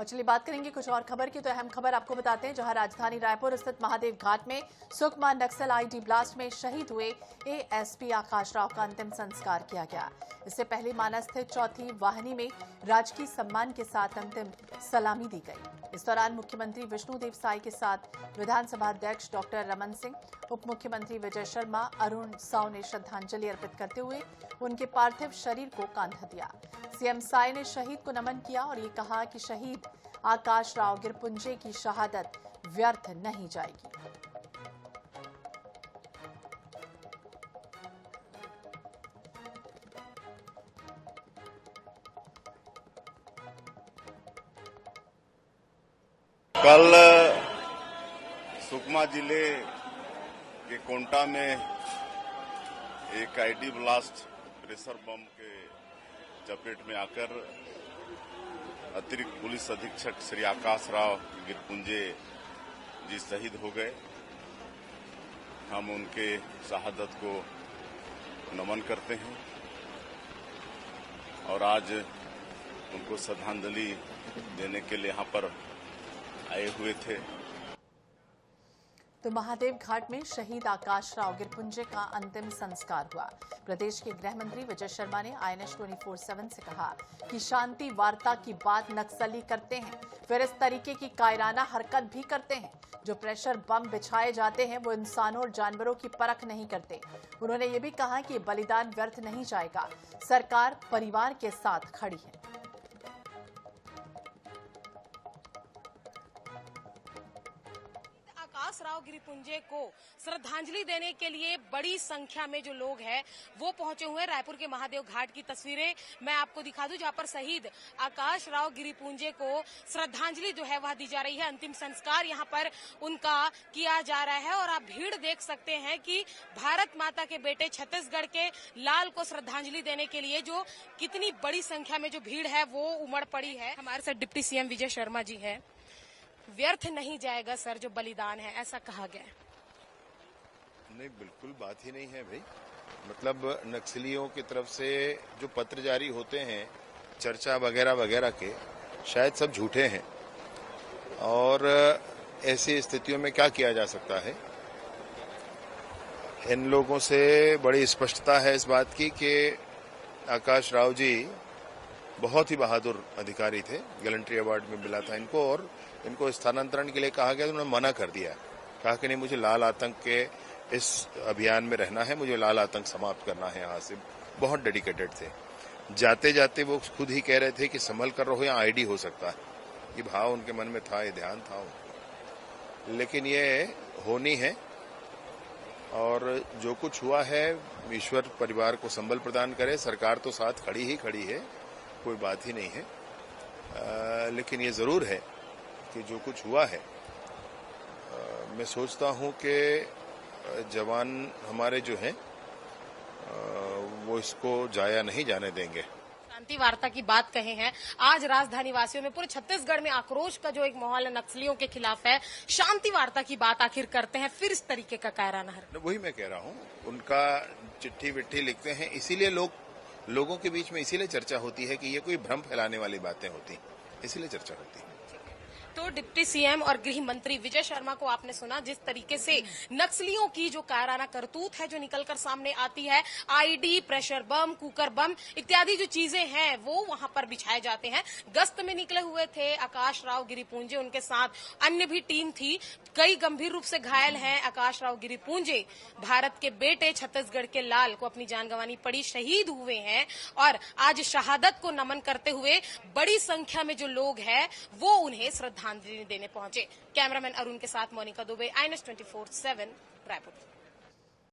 और चलिए बात करेंगे कुछ और खबर की। तो अहम खबर आपको बताते हैं, जहां राजधानी रायपुर स्थित महादेव घाट में सुकमा नक्सल आईडी ब्लास्ट में शहीद हुए एएसपी आकाश राव का अंतिम संस्कार किया गया। इससे पहले माना स्थित चौथी वाहिनी में राजकीय सम्मान के साथ अंतिम सलामी दी गई। इस दौरान मुख्यमंत्री विष्णुदेव साय के साथ विधानसभा अध्यक्ष डॉक्टर रमन सिंह, उप मुख्यमंत्री विजय शर्मा, अरुण साव ने श्रद्धांजलि अर्पित करते हुए उनके पार्थिव शरीर को कांधा दिया। सीएम साय ने शहीद को नमन किया और ये कहा कि शहीद आकाश राव गिरपुंजे की शहादत व्यर्थ नहीं जाएगी। कल सुकमा जिले के कोंटा में एक आईडी ब्लास्ट प्रेशर बम के चपेट में आकर अतिरिक्त पुलिस अधीक्षक श्री आकाश राव गिरपुंजे जी शहीद हो गए। हम उनके शहादत को नमन करते हैं और आज उनको श्रद्धांजलि देने के लिए यहाँ पर आए हुए थे। तो महादेव घाट में शहीद आकाश राव गिरपुंजे का अंतिम संस्कार हुआ। प्रदेश के गृह मंत्री विजय शर्मा ने INS 24/7 से कहा कि शांति वार्ता की बात नक्सली करते हैं, फिर इस तरीके की कायराना हरकत भी करते हैं। जो प्रेशर बम बिछाए जाते हैं वो इंसानों और जानवरों की परख नहीं करते। उन्होंने ये भी कहा कि बलिदान व्यर्थ नहीं जाएगा, सरकार परिवार के साथ खड़ी है। आकाश राव गिरिपुंजे को श्रद्धांजलि देने के लिए बड़ी संख्या में जो लोग हैं वो पहुंचे हुए हैं। रायपुर के महादेव घाट की तस्वीरें मैं आपको दिखा दूं, जहां पर शहीद आकाश राव गिरिपुंजे को श्रद्धांजलि जो है वह दी जा रही है। अंतिम संस्कार यहां पर उनका किया जा रहा है और आप भीड़ देख सकते हैं कि भारत माता के बेटे छत्तीसगढ़ के लाल को श्रद्धांजलि देने के लिए जो कितनी बड़ी संख्या में जो भीड़ है वो उमड़ पड़ी है। हमारे साथ डिप्टी सीएम विजय शर्मा जी है। व्यर्थ नहीं जाएगा सर जो बलिदान है, ऐसा कहा गया। नहीं, बिल्कुल बात ही नहीं है भाई। मतलब नक्सलियों की तरफ से जो पत्र जारी होते हैं चर्चा वगैरह वगैरह के, शायद सब झूठे हैं और ऐसी स्थितियों में क्या किया जा सकता है। इन लोगों से बड़ी स्पष्टता है इस बात की कि आकाश राव जी बहुत ही बहादुर अधिकारी थे। गैलेंट्री अवार्ड में मिला था इनको और इनको स्थानांतरण के लिए कहा गया तो उन्होंने मना कर दिया। कहा कि नहीं, मुझे लाल आतंक के इस अभियान में रहना है, मुझे लाल आतंक समाप्त करना है। यहाँ से बहुत डेडिकेटेड थे। जाते जाते वो खुद ही कह रहे थे कि संभल कर रहो या आईडी हो सकता है। ये भाव उनके मन में था, ये ध्यान था उनको। लेकिन ये होनी है और जो कुछ हुआ है ईश्वर परिवार को संबल प्रदान करे। सरकार तो साथ खड़ी ही खड़ी है, कोई बात ही नहीं है। लेकिन ये जरूर है कि जो कुछ हुआ है, मैं सोचता हूं कि जवान हमारे जो हैं वो इसको जाया नहीं जाने देंगे। शांति वार्ता की बात कहे हैं, आज राजधानी वासियों में पूरे छत्तीसगढ़ में आक्रोश का जो एक माहौल है नक्सलियों के खिलाफ है। शांति वार्ता की बात आखिर करते हैं, फिर इस तरीके का कायराना हरकत। वही मैं कह रहा हूं, उनका चिट्ठी विट्ठी लिखते हैं, इसीलिए लोगों के बीच में इसीलिए चर्चा होती है कि ये कोई भ्रम फैलाने वाली बातें होती, इसीलिए चर्चा होती है। तो डिप्टी सीएम और गृह मंत्री विजय शर्मा को आपने सुना, जिस तरीके से नक्सलियों की जो कायराना करतूत है जो निकलकर सामने आती है। ID, pressure bomb, cooker bomb इत्यादि जो चीजें हैं वो वहां पर बिछाए जाते हैं। गश्त में निकले हुए थे आकाश राव गिरिपुंजे, उनके साथ अन्य भी टीम थी। कई गंभीर रूप से घायल हैं आकाश राव गिरिपुंजे। भारत के बेटे छत्तीसगढ़ के लाल को अपनी जान गंवानी पड़ी, शहीद हुए हैं और आज शहादत को नमन करते हुए बड़ी संख्या में जो लोग हैं वो उन्हें श्रद्धांजलि देने पहुंचे। कैमरामैन अरुण के साथ मोनिका दुबे, INS 24/7 रायपुर।